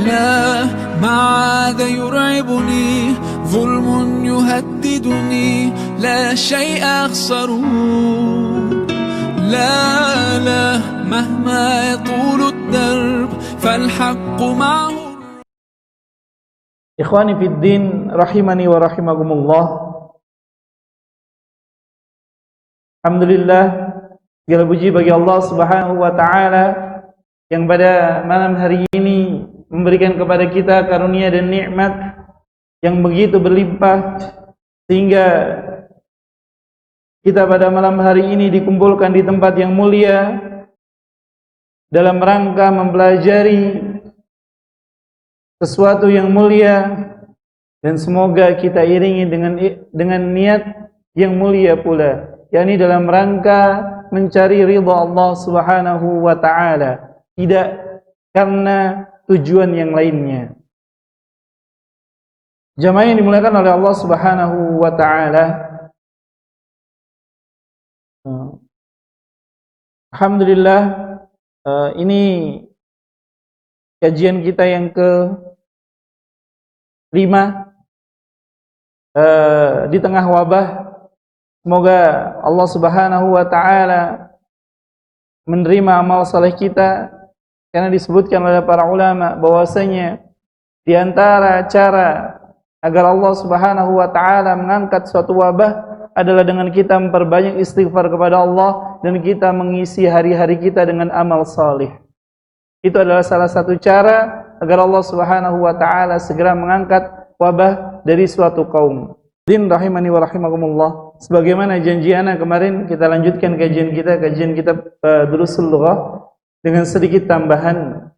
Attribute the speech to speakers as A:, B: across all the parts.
A: لا ما عاد يرعبني ظلم يهددني لا شيء أخسره لا مهما يطول الدرب فالحق معه.
B: Ikhwani fid din rahimani wa rahimakumullah. Alhamdulillah, segala puji bagi Allah Subhanahu wa taala yang pada malam hari ini memberikan kepada kita karunia dan nikmat yang begitu berlimpah sehingga kita pada malam hari ini dikumpulkan di tempat yang mulia dalam rangka mempelajari sesuatu yang mulia, dan semoga kita iringi dengan niat yang mulia pula, yakni dalam rangka mencari ridha Allah Subhanahu wa taala, tidak karena tujuan yang lainnya. Jamaah yang dimuliakan oleh Allah Subhanahu wa taala, alhamdulillah, ini kajian kita yang ke-5 di tengah wabah. Semoga Allah Subhanahu wa taala menerima amal saleh kita, karena disebutkan oleh para ulama bahwasanya di antara cara agar Allah Subhanahu wa taala mengangkat suatu wabah adalah dengan kita memperbanyak istighfar kepada Allah dan kita mengisi hari-hari kita dengan amal saleh. Itu adalah salah satu cara agar Allah Subhanahu wa taala segera mengangkat wabah dari suatu kaum. Din rahimani wa rahimakumullah. Sebagaimana janji ana kemarin, kita lanjutkan kajian kitab Durusul Lughah dengan sedikit tambahan.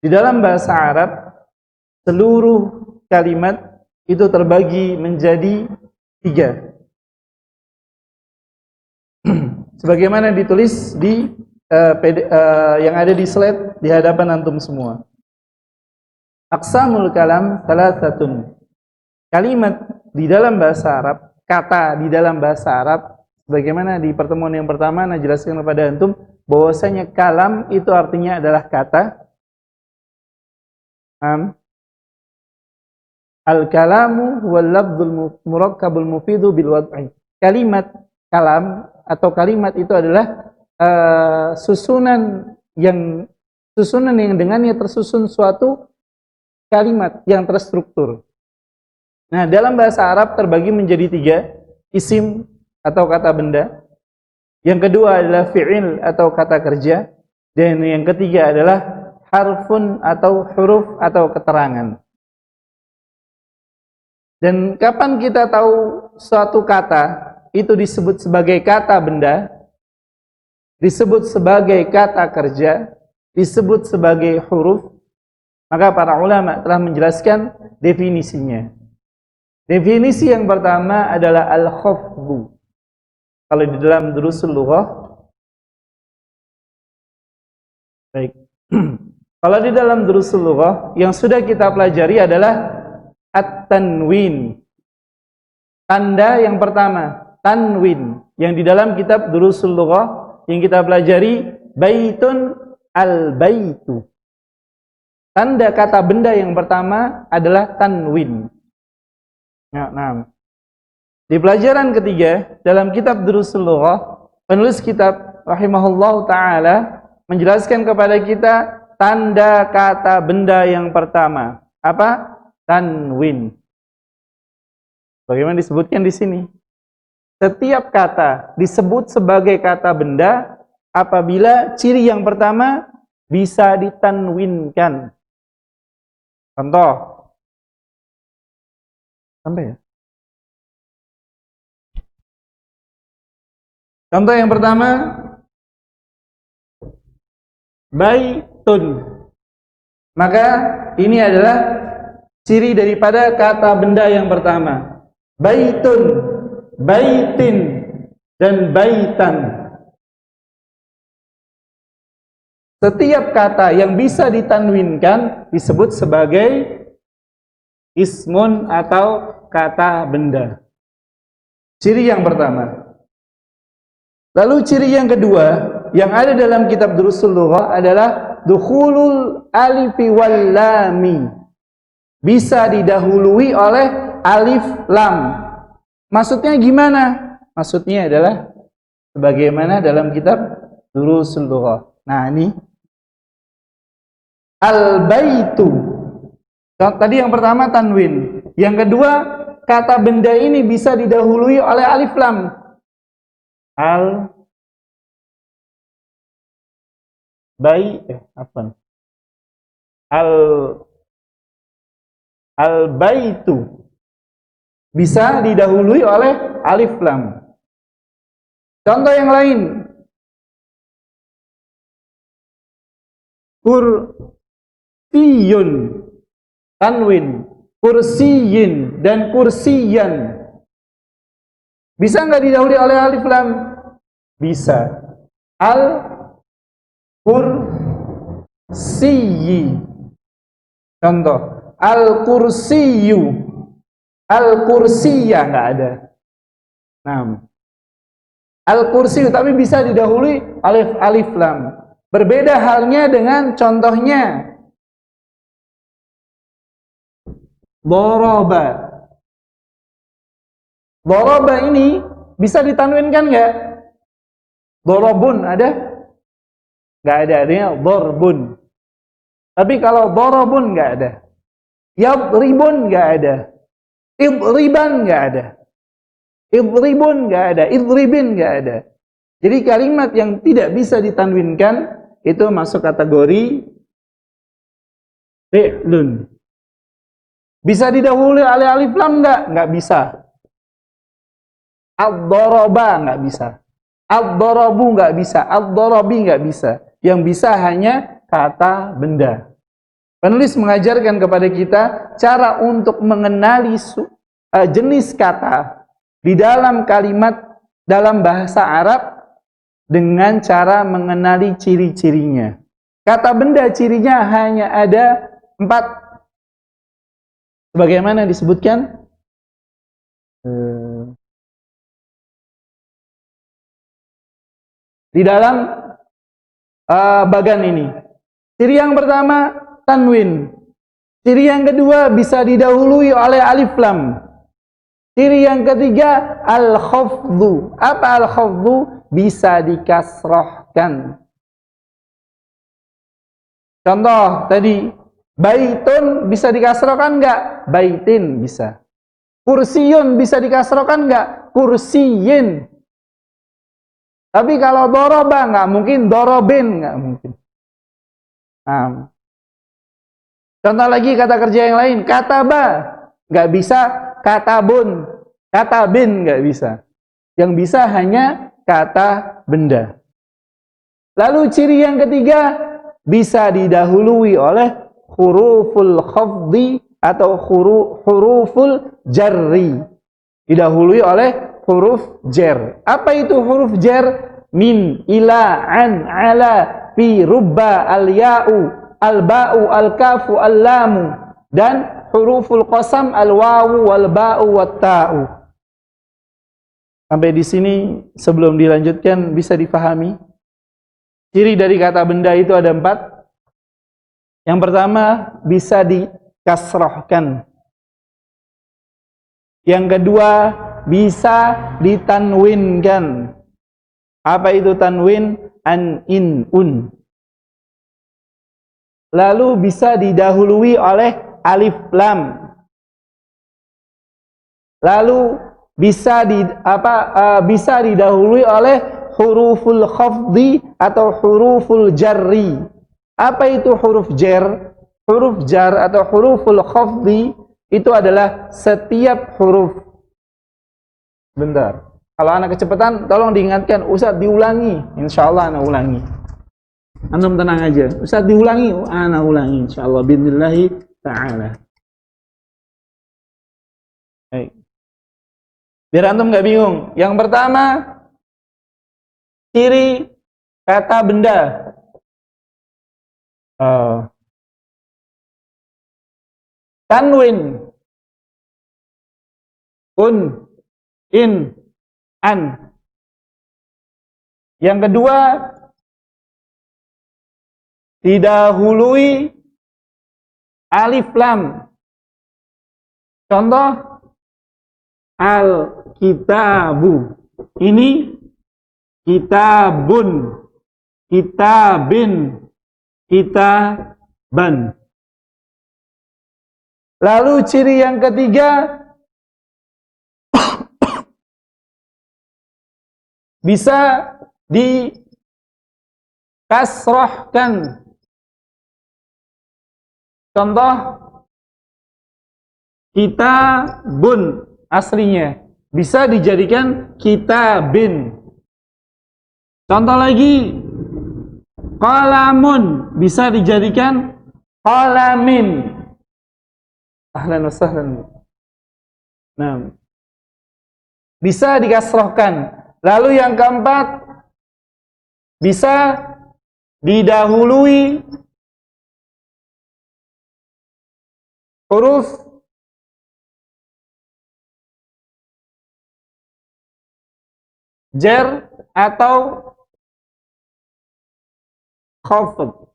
B: Di dalam bahasa Arab, seluruh kalimat itu terbagi menjadi 3. Sebagaimana ditulis di yang ada di slide di hadapan antum semua. Aqsamul kalam thalathatun. Kalimat di dalam bahasa Arab, kata di dalam bahasa Arab, sebagaimana di pertemuan yang pertama saya jelaskan kepada antum bahwasanya kalam itu artinya adalah kata. Al-kalamu huwal lafdzul murakkabul mufidu bil wad'i. Kalimat kalam atau kalimat itu adalah susunan yang dengannya tersusun suatu kalimat yang terstruktur. Nah, dalam bahasa Arab terbagi menjadi 3, isim atau kata benda. Yang kedua adalah fi'il atau kata kerja, dan yang ketiga adalah harfun atau huruf atau keterangan. Dan kapan kita tahu suatu kata itu disebut sebagai kata benda, disebut sebagai kata kerja, disebut sebagai huruf, maka para ulama telah menjelaskan definisinya. Definisi yang pertama adalah al-khafdu. Kalau di dalam Durusul Lughah, baik. Kalau di dalam Durusul Lughah yang sudah kita pelajari adalah at-tanwin. Tanda yang pertama, tanwin, yang di dalam kitab Durusul Lughah yang kita pelajari, baitun al-baitu. Tanda kata benda yang pertama adalah tanwin. Nah, di pelajaran ketiga dalam kitab Durusul Lughah, penulis kitab rahimahullah taala menjelaskan kepada kita tanda kata benda yang pertama. Apa? Tanwin. Bagaimana disebutkan di sini? Setiap kata disebut sebagai kata benda apabila ciri yang pertama bisa ditanwinkan. Contoh. Sampai ya? Contoh yang pertama, baitun. Maka ini adalah ciri daripada kata benda yang pertama. Baitun, baitin, dan baitan. Setiap kata yang bisa ditanwinkan disebut sebagai ismun atau kata benda. Ciri yang pertama. Lalu ciri yang kedua yang ada dalam kitab Durusul Lughah adalah dukhulul alifi wal lami. Bisa didahului oleh alif lam. Maksudnya gimana? Maksudnya adalah sebagaimana dalam kitab Durusul Lughah. Nah, ini al-baitu. Tadi yang pertama tanwin. Yang kedua, kata benda ini bisa didahului oleh alif lam. Al-baitu bisa didahului oleh alif lam. Contoh yang lain. Kursiyun, tanwin. Kursiyin dan kursiyan. Bisa nggak didahului oleh alif lam? Bisa. Al-kursiyi. Contoh. Al-kursiyu. Al-kursiya nggak ada. Nah. Al-kursiyu tapi bisa didahului oleh alif lam. Berbeda halnya dengan contohnya. Doroba. Doroba ini bisa ditanwinkan nggak? Dorobun ada? Nggak ada, artinya dorbun. Tapi kalau dorobun nggak ada. Yadribun nggak ada. Idriban nggak ada. Idribun nggak ada. Idribin nggak ada. Jadi kalimat yang tidak bisa ditanwinkan itu masuk kategori fi'lun. Bisa didahului oleh alif lam nggak? Nggak bisa. Ad-daraba nggak bisa. Ad-darabu nggak bisa. Ad-darabi nggak bisa. Yang bisa hanya kata benda. Penulis mengajarkan kepada kita cara untuk mengenali jenis kata di dalam kalimat dalam bahasa Arab dengan cara mengenali ciri-cirinya. Kata benda cirinya hanya ada 4. Sebagaimana disebutkan di dalam bagan ini. Ciri yang pertama tanwin. Ciri yang kedua bisa didahului oleh alif lam. Ciri yang ketiga al-khafdhu. Apa al-khafdhu? Bisa dikasrohkan. Contoh tadi, baitun bisa dikasrohkan enggak? Baitin bisa. Kursiyun bisa dikasrohkan enggak? Kursiyin. Tapi kalau doroba enggak mungkin, dorobin enggak mungkin. Nah. Contoh lagi kata kerja yang lain, kataba enggak bisa, katabun, katabin enggak bisa. Yang bisa hanya kata benda. Lalu ciri yang ketiga bisa didahului oleh huruful khafdi atau huruful jarri. Didahului oleh huruf jar. Apa itu huruf jar? Min, ila, an, ala, fi, rubba, al-ya'u, al-ba'u, al-kafu, al-lamu. Dan huruful qasam al-wawu, wal-ba'u, wat-ta'u. Sampai di sini sebelum dilanjutkan bisa difahami. Ciri dari kata benda itu ada 4. Yang pertama bisa dikasrohkan. Yang kedua bisa ditanwinkan. Apa itu tanwin? An, in, un. Lalu bisa didahului oleh alif lam. Lalu bisa didahului oleh huruful khafdi atau huruful jarri. Apa itu huruf jar? Huruf jar atau huruful khafdi itu adalah setiap huruf. Bentar. Kalau anak kecepatan, tolong diingatkan, Ustaz diulangi. Insyaallah anak ulangi. Antum tenang aja. Ustaz diulangi, anak ulangi. Insyaallah billahi ta'ala. Baik. Biar antum nggak bingung. Yang pertama, ciri kata benda. Tanwin, un, in, an. Yang kedua didahului alif lam. Contoh al-kitabu. Ini kitabun, kitabin, kitaban. Lalu ciri yang ketiga, bisa dikasrohkan. Contoh kitabun aslinya bisa dijadikan kitabin. Contoh lagi, qalamun bisa dijadikan qalamin. Ahlan wa sahlan. Nah, bisa dikasrohkan. Lalu yang keempat, bisa didahului huruf jar atau khafd.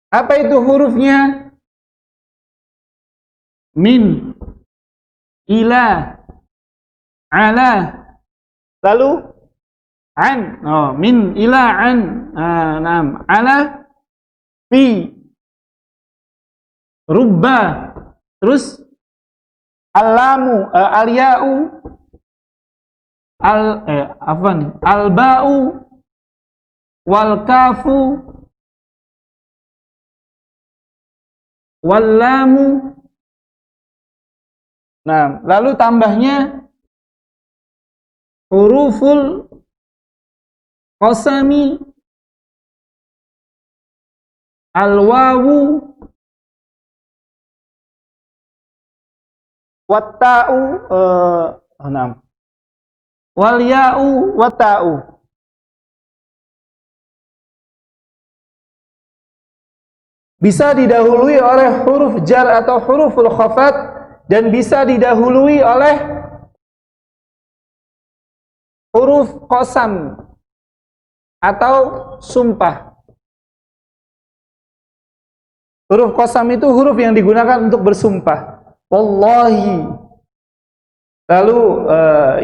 B: Apa itu hurufnya? Min, ila, ala, lalu an. Oh, min, ila, an. Naam, ala, fi, rubba. Terus al-lamu, al-ya'u, al-ba'u, wal-kafu, wal-lamu. Nah, lalu tambahnya huruful qasami, al-wawu, wat-ta'u, wal-ya'u, wat-ta'u. Bisa didahului oleh huruf jar atau huruful khafat, dan bisa didahului oleh huruf qasam atau sumpah. Huruf qasam itu huruf yang digunakan untuk bersumpah. Wallahi. Lalu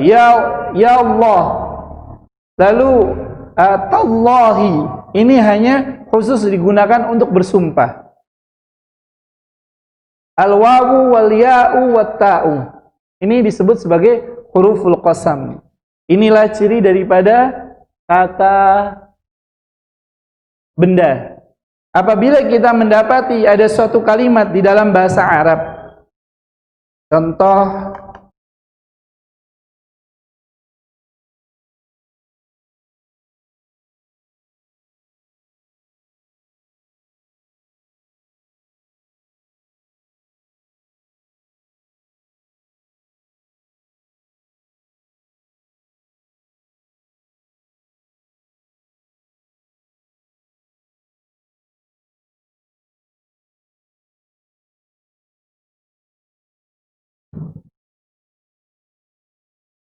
B: ya Allah. Lalu tallahi. Ini hanya khusus digunakan untuk bersumpah. Al-wawu wal ya'u wat ta'u. Ini disebut sebagai huruful qasam. Inilah ciri daripada kata benda. Apabila kita mendapati ada suatu kalimat di dalam bahasa Arab, contoh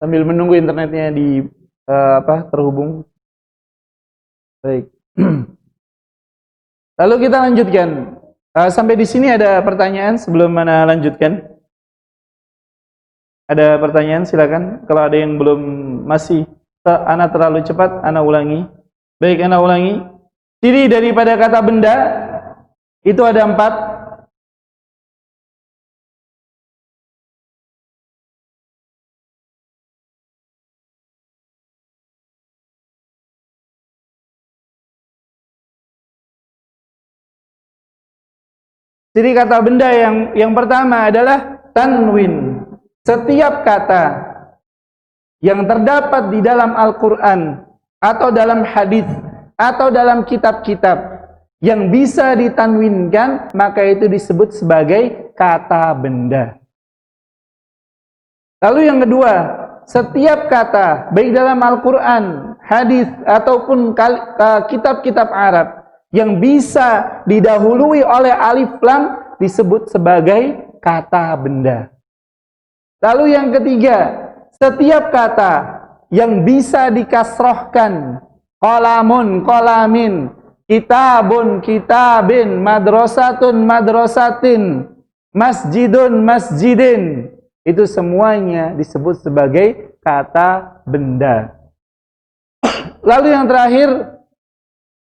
B: sambil menunggu internetnya terhubung. Baik. Lalu kita lanjutkan. Sampai di sini ada pertanyaan sebelum mana lanjutkan? Ada pertanyaan, silakan. Kalau ada yang belum masih ana terlalu cepat, ana ulangi. Baik, ana ulangi. Ciri daripada kata benda itu ada 4. Ciri kata benda yang pertama adalah tanwin. Setiap kata yang terdapat di dalam Al-Quran atau dalam hadis atau dalam kitab-kitab yang bisa ditanwinkan, maka itu disebut sebagai kata benda. Lalu yang kedua, setiap kata baik dalam Al-Quran, hadis ataupun kitab-kitab Arab yang bisa didahului oleh alif lam disebut sebagai kata benda. Lalu yang ketiga, setiap kata yang bisa dikasrohkan qalamun, qalamin, kitabun, kitabin, madrasatun, madrasatin, masjidun, masjidin. Itu semuanya disebut sebagai kata benda. Lalu yang terakhir,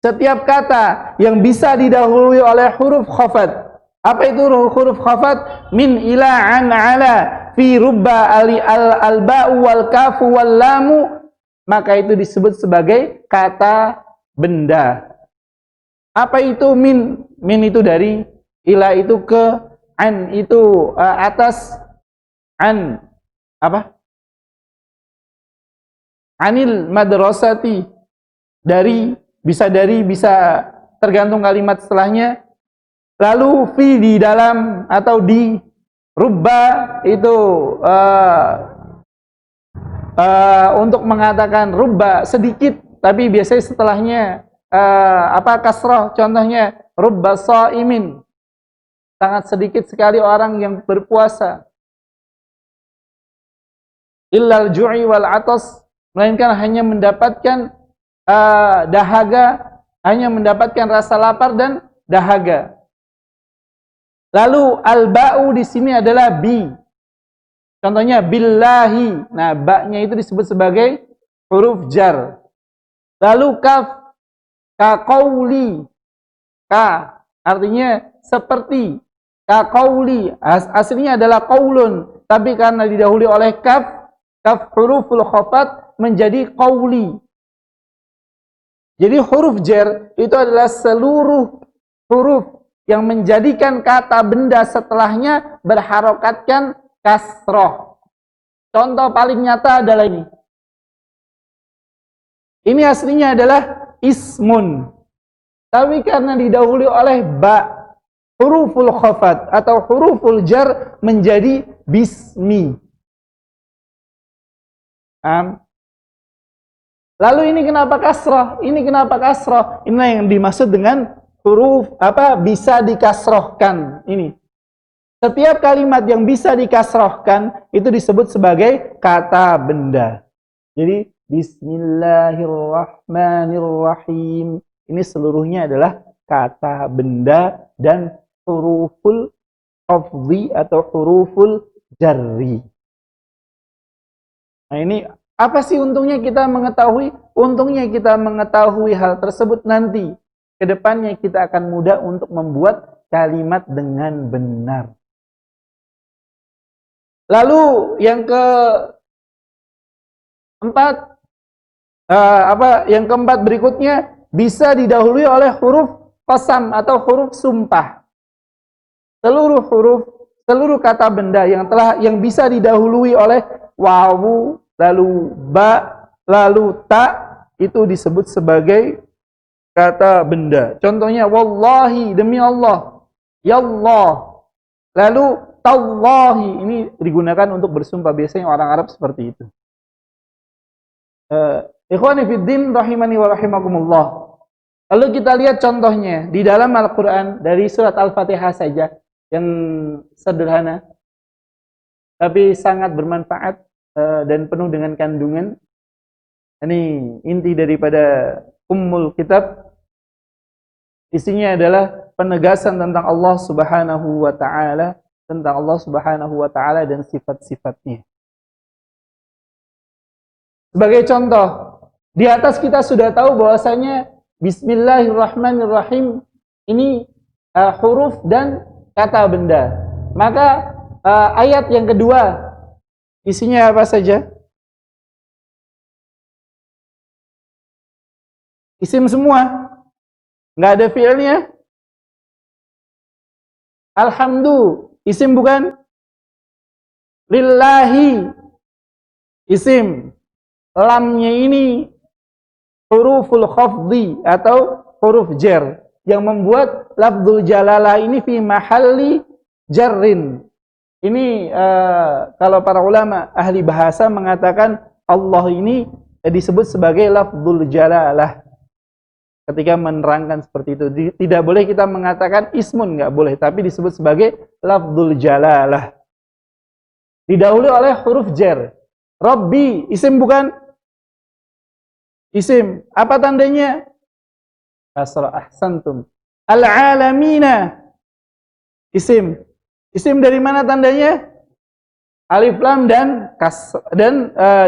B: setiap kata yang bisa didahului oleh huruf khafat. Apa itu huruf khafat? Min, ila, an, ala, fi, rubba, al-ba'u, wal kafu, wal lamu. Maka itu disebut sebagai kata benda. Apa itu min? Min itu dari, ila itu ke, an itu atas, an apa? Anil madrasati, dari, bisa tergantung kalimat setelahnya. Lalu fi, di dalam, atau di, rubba itu untuk mengatakan rubba sedikit, tapi biasanya setelahnya kasroh. Contohnya rubba shaimin, sangat sedikit sekali orang yang berpuasa. Illal ju'i wal atas, melainkan hanya mendapatkan dahaga, hanya mendapatkan rasa lapar dan dahaga. Lalu al-ba'u di sini adalah bi. Contohnya billahi. Nah, ba-nya itu disebut sebagai huruf jar. Lalu kaf, ka qauli. Ka artinya seperti. Ka qauli aslinya adalah qaulun, tapi karena didahului oleh kaf, kaf huruful khafat menjadi qauli. Jadi huruf jar itu adalah seluruh huruf yang menjadikan kata benda setelahnya berharokatkan kasroh. Contoh paling nyata adalah ini. Ini aslinya adalah ismun. Tapi karena didahului oleh ba, huruful khafat atau huruful jar menjadi bismi. Lalu ini kenapa kasroh? Ini kenapa kasroh? Inilah yang dimaksud dengan huruf bisa dikasrohkan. Ini setiap kalimat yang bisa dikasrohkan itu disebut sebagai kata benda. Jadi bismillahirrahmanirrahim, ini seluruhnya adalah kata benda dan huruful khafdi atau huruful jarri. Nah, ini apa sih untungnya kita mengetahui? Untungnya kita mengetahui hal tersebut nanti. Kedepannya kita akan mudah untuk membuat kalimat dengan benar. Lalu yang keempat, yang keempat berikutnya bisa didahului oleh huruf qasam atau huruf sumpah. Seluruh kata benda yang bisa didahului oleh wawu, lalu ba, lalu ta, itu disebut sebagai kata benda. Contohnya wallahi, demi Allah, yallah. Lalu tallahi, ini digunakan untuk bersumpah, biasanya orang Arab seperti itu. Ikhwani fiddin rahimani wa rahimakumullah. Lalu kita lihat contohnya di dalam Al-Qur'an dari surat Al-Fatihah saja yang sederhana tapi sangat bermanfaat dan penuh dengan kandungan. Ini inti daripada Ummul Kitab. Isinya adalah penegasan tentang Allah Subhanahu wa taala, dan sifat-sifatnya. Sebagai contoh, di atas kita sudah tahu bahwasanya bismillahirrahmanirrahim ini huruf dan kata benda. Maka ayat yang kedua isinya apa saja? Isim semua. Nggak ada fi'ilnya. Alhamdu, isim bukan? Lillahi, isim. Lamnya ini huruful khafdi atau huruf jar yang membuat lafdzul jalalah ini fi mahalli jarrin. Ini kalau para ulama ahli bahasa mengatakan Allah ini disebut sebagai lafdzul jalalah. Ketika menerangkan seperti itu, tidak boleh kita mengatakan ismun, nggak boleh, tapi disebut sebagai lafdzul jalalah. Didahului oleh huruf jar. Rabbi, isim bukan? Isim, apa tandanya? Kasrah. Ahsantum. Al-alamina. Isim. Isim dari mana tandanya? Alif lam dan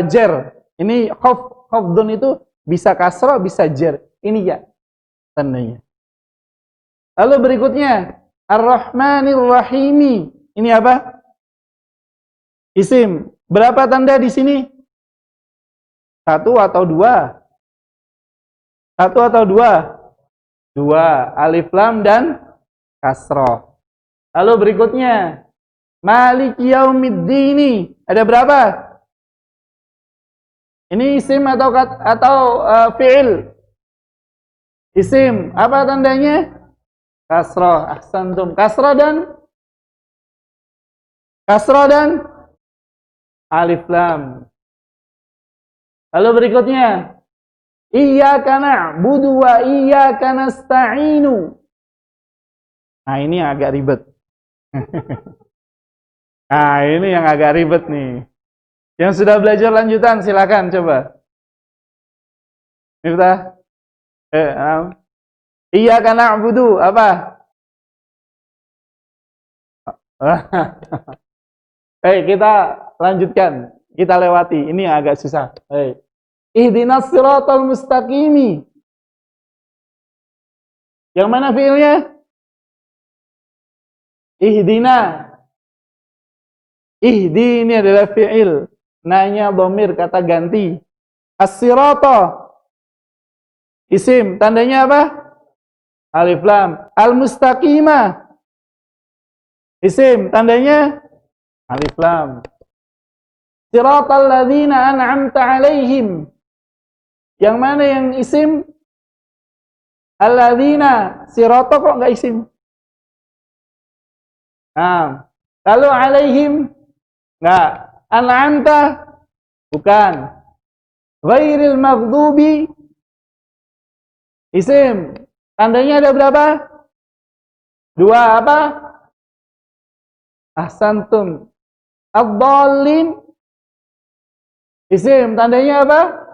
B: jar. Ini khafdun itu bisa kasrah, bisa jar. Ini ya tandanya. Lalu berikutnya Ar-Rahmanir Rahimi. Ini apa? Isim. Berapa tanda di sini? Satu atau dua? Satu atau dua? Dua. Alif lam dan kasrah. Lalu berikutnya Maliki Yaumiddin. Ada berapa? Ini isim atau fi'il? Isim. Apa tandanya? Kasrah. Ahsantum. Kasrah dan alif lam. Lalu berikutnya Iyyaka na'budu wa iyyaka nasta'inu. Nah, ini yang agak ribet. Nah, ini yang agak ribet nih. Yang sudah belajar lanjutan silakan coba. Miftah. Iyyaka na'budu apa? Kita lanjutkan. Kita lewati. Ini yang agak susah. Ihdinas siratal mustaqimi. Yang mana fiilnya? Ihdina. Ihdi ini adalah fi'il. Nanya dhamir, kata ganti. As-sirata. Isim. Tandanya apa? Alif lam. Al-mustaqimah. Isim. Tandanya alif lam. Siratal ladzina an'amta alaihim. Yang mana yang isim? Alladzina. Sirata kok enggak isim? Nah, lalu alaihim enggak. An'amta bukan. Ghairil maghdubi isim. Tandanya ada berapa? Dua apa? Ahsantum. Ad-dallin isim. Tandanya apa?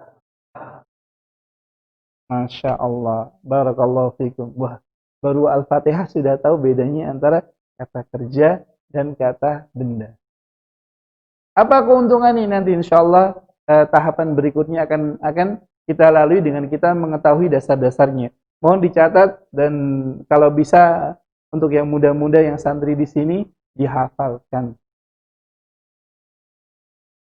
B: Masya Allah. Barakallahu fikum. Wah, baru Al-Fatihah sudah tahu bedanya antara kata kerja dan kata benda. Apa keuntungan ini nanti insyaallah tahapan berikutnya akan kita lalui dengan kita mengetahui dasar-dasarnya. Mohon dicatat dan kalau bisa untuk yang muda-muda yang santri di sini dihafalkan.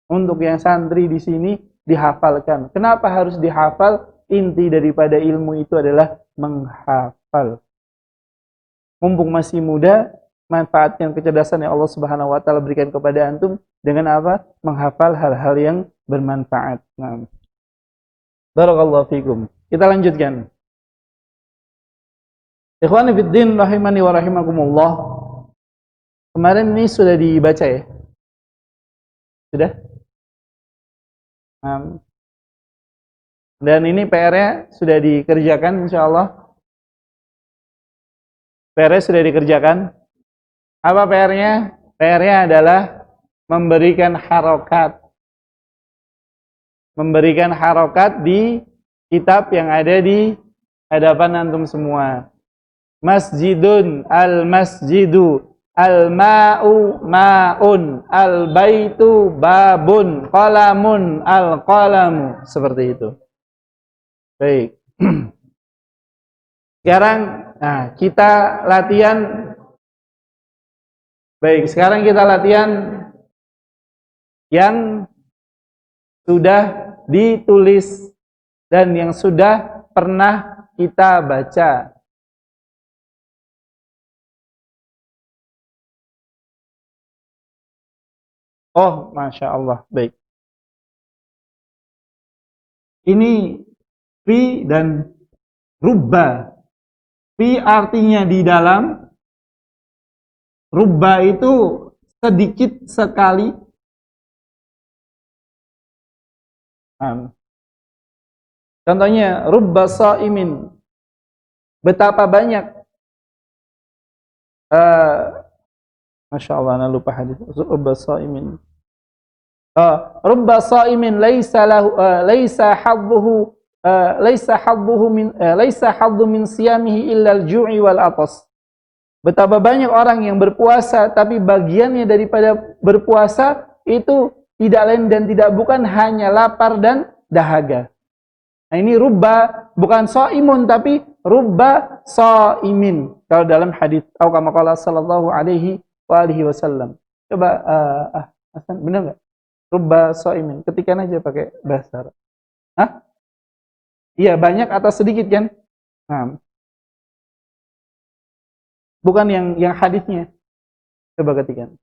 B: Untuk yang santri di sini dihafalkan. Kenapa harus dihafal? Inti daripada ilmu itu adalah menghafal. Mumpung masih muda, manfaatkan kecerdasan yang Allah Subhanahu wa taala berikan kepada antum dengan apa? Menghafal hal-hal yang bermanfaat. Nah. Barakallahu fikum. Kita lanjutkan. Ikhwani fid din rahimani wa rahimakumullah. Kemarin ini sudah dibaca ya? Sudah? Dan ini PR-nya sudah dikerjakan insyaallah. PR-nya sudah dikerjakan. Apa PR-nya? PR-nya adalah memberikan harokat. Memberikan harokat di kitab yang ada di hadapan antum semua. Masjidun, al-masjidu, al-ma'u, ma'un, al-baitu, babun, qalamun, al-qalamu. Seperti itu. Baik. Sekarang kita latihan. Baik, sekarang kita latihan yang sudah ditulis dan yang sudah pernah kita baca. Oh, Masya Allah. Baik. Ini fi dan rubba. Fi artinya di dalam. Rubba itu sedikit sekali. Contohnya, rubba sa'imin. Betapa banyak. Masya Allah, ana lupa hadis. Rubba sa'imin. Rubba sa'imin laisa hadduhu laisa haddu min siyamihi illa al-ju'i wal atas. Betapa banyak orang yang berpuasa tapi bagiannya daripada berpuasa itu tidak lain dan tidak bukan hanya lapar dan dahaga. Nah, ini rubba bukan shaimun tapi rubba shaimin kalau dalam hadis atau kama qala sallallahu alaihi wasallam. Coba Hasan, benar enggak? Rubba shaimin. Ketikan aja pakai bahasa Arab. Hah? Iya, banyak atau sedikit kan? Nah. Bukan yang hadisnya. Coba ketikan.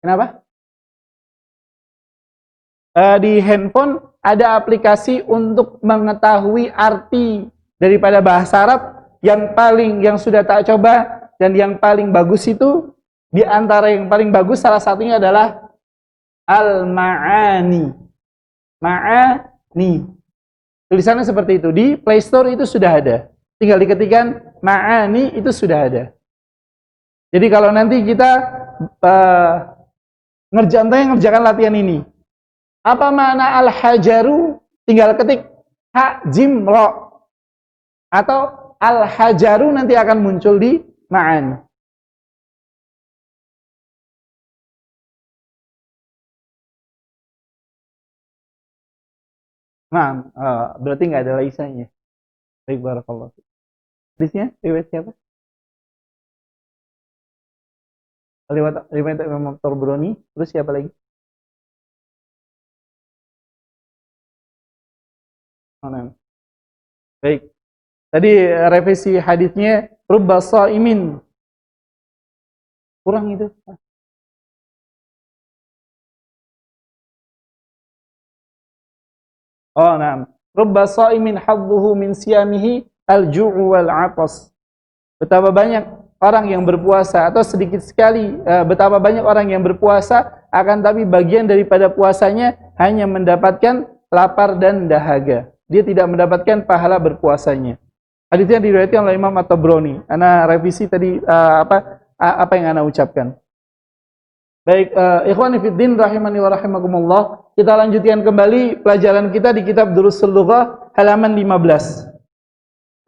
B: Kenapa? Di handphone ada aplikasi untuk mengetahui arti daripada bahasa Arab yang sudah tak coba dan yang paling bagus itu, di antara yang paling bagus salah satunya adalah Al-Ma'ani. Ma'ani. Tulisannya seperti itu. Di Play Store itu sudah ada. Tinggal diketikkan Ma'ani itu sudah ada. Jadi kalau nanti kita ngerjakan latihan ini. Apa makna al-hajaru? Tinggal ketik ha jim ro. Atau al-hajaru nanti akan muncul di Ma'ani. Nah, berarti nggak ada laisanya. Baik, barakallah. Hadisnya riwayat siapa? Riwayat Imam Tabrani. Terus siapa lagi? Oh, nah. Baik. Tadi revisi hadisnya rubba shaimin. Kurang itu. Oh, nah. Rubba shaimin hadduhu min siyamihi al-ju'u wal 'atas. Betapa banyak orang yang berpuasa atau sedikit sekali betapa banyak orang yang berpuasa akan tapi bagian daripada puasanya hanya mendapatkan lapar dan dahaga. Dia tidak mendapatkan pahala berpuasanya. Hadisnya diriwayatkan oleh Imam At-Tabrani. Ana revisi tadi apa yang ana ucapkan. Baik, ikhwani fid din rahimani wa rahimakumullah. Kita lanjutkan kembali pelajaran kita di kitab Durusul Lughah halaman 15.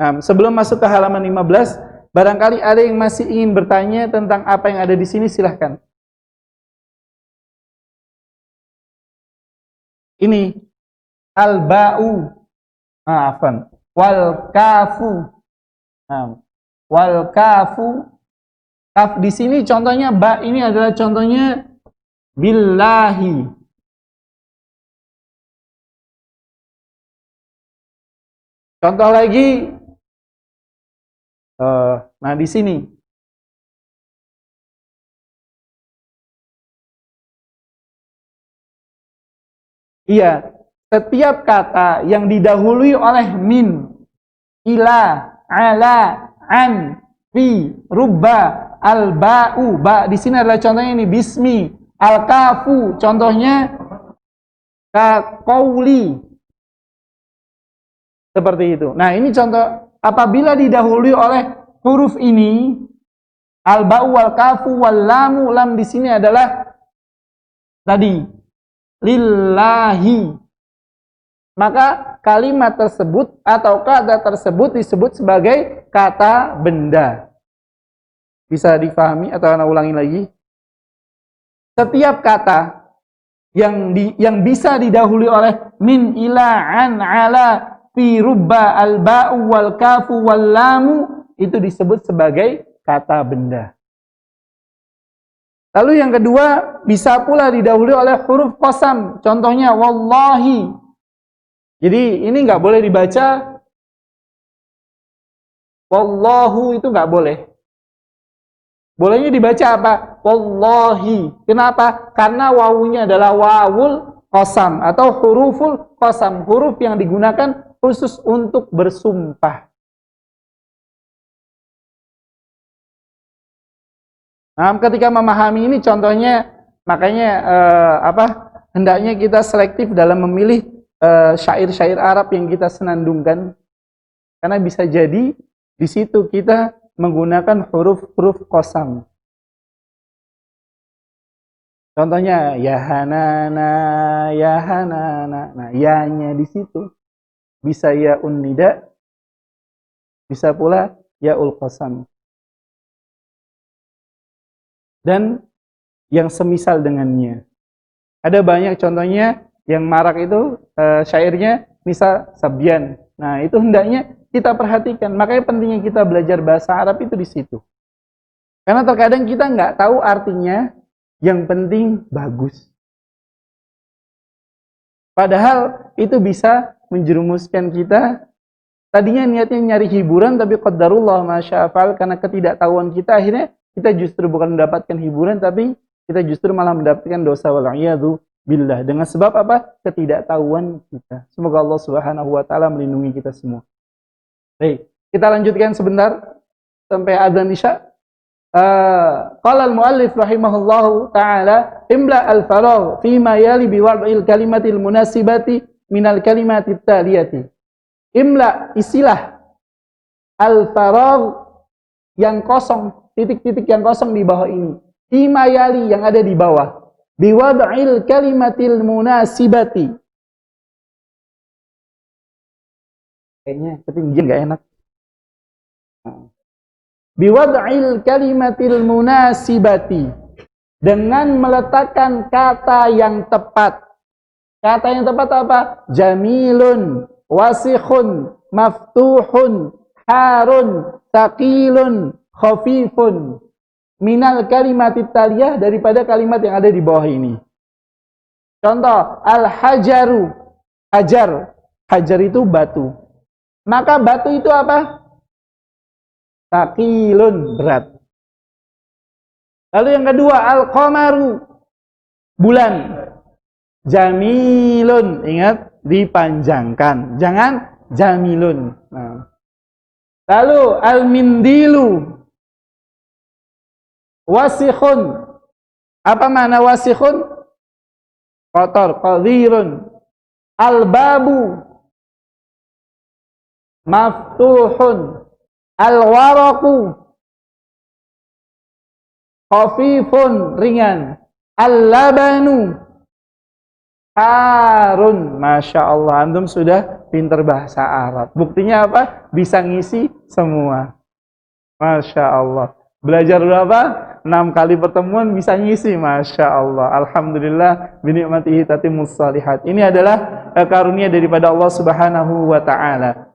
B: Nah, sebelum masuk ke halaman 15, barangkali ada yang masih ingin bertanya tentang apa yang ada di sini, silahkan. Ini al-ba'u. Afan. Wal kafu. Wal kafu. Kaf di sini contohnya ba ini adalah contohnya billahi. Contoh lagi. Nah di sini. Iya. Setiap kata yang didahului oleh min, ila, ala, an, fi, rubba, al-ba'u, ba di sini adalah contohnya ini bismi, al-kafu, contohnya ka qauli. Seperti itu. Nah, ini contoh apabila didahului oleh huruf ini, al-ba'u wal kafu wal lamu, lam di sini adalah tadi lillahi. Maka kalimat tersebut atau kata tersebut disebut sebagai kata benda. Bisa difahami atau ana ulangi lagi? Setiap kata yang bisa didahului oleh min, ila, an, ala, fi, rubba, al-ba'u wal kafu wal lamu itu disebut sebagai kata benda. Lalu yang kedua bisa pula didahului oleh huruf qasam. Contohnya wallahi. Jadi ini nggak boleh dibaca wallahu, itu nggak boleh. Bolehnya dibaca apa? Wallahi. Kenapa? Karena wawunya adalah wawul qasam atau huruful qasam, huruf yang digunakan khusus untuk bersumpah. Nah, ketika memahami ini contohnya, makanya hendaknya kita selektif dalam memilih syair-syair Arab yang kita senandungkan, karena bisa jadi di situ kita menggunakan huruf-huruf qasam. Contohnya ya hanana, ya hanana. Nah, ya-nya di situ bisa ya unnida, bisa pula ya ul qasam. Dan yang semisal dengannya. Ada banyak contohnya yang marak itu syairnya misal sabyan. Nah, itu hendaknya kita perhatikan. Makanya pentingnya kita belajar bahasa Arab itu di situ. Karena terkadang kita nggak tahu artinya, yang penting bagus. Padahal itu bisa menjerumuskan kita. Tadinya niatnya nyari hiburan, tapi qadarullah masya'afal, karena ketidaktahuan kita, akhirnya kita justru bukan mendapatkan hiburan, tapi kita justru malah mendapatkan dosa wal'iyadzu billah. Dengan sebab apa? Ketidaktahuan kita. Semoga Allah Subhanahu wa taala melindungi kita semua. Baik, kita lanjutkan sebentar sampai adzan Isya. Qala al-muallif rahimahullahu taala imla al-faragh fi ma yali bi wad'il kalimatil munasibati minal kalimatit taliyati. Imla, isilah al-faragh yang kosong, titik-titik yang kosong di bawah ini. Fi ma yali yang ada di bawah. Bi wad'il kalimatil munasibati. Kayaknya ketinggian enggak enak. Biwad'il kalimatil munasibati, dengan meletakkan kata yang tepat. Kata yang tepat apa? Jamilun, wasikhun, maftuhun, harun, taqilun, khafifun. Minal kalimatit taliyah, daripada kalimat yang ada di bawah ini. Contoh, al-hajaru, hajar. Hajar itu batu. Maka batu itu apa? Taqilun, berat. Lalu yang kedua, al-qamaru, bulan. Jamilun, ingat, dipanjangkan. Jangan jamilun. Nah. Lalu al-mindilu, wasikhun. Apa makna wasikhun? Kotor, qadirun. Al-babu, maftuhun. Al-waraku, khafifun, ringan. Al-labanu, harun. Masya Allah, antum sudah pinter bahasa Arab. Buktinya apa? Bisa ngisi semua. Masya Allah. Belajar berapa? 6 kali pertemuan bisa ngisi. Masya Allah. Alhamdulillah, binikmatihi tatimmus shalihat. Ini adalah karunia daripada Allah Subhanahu wa ta'ala.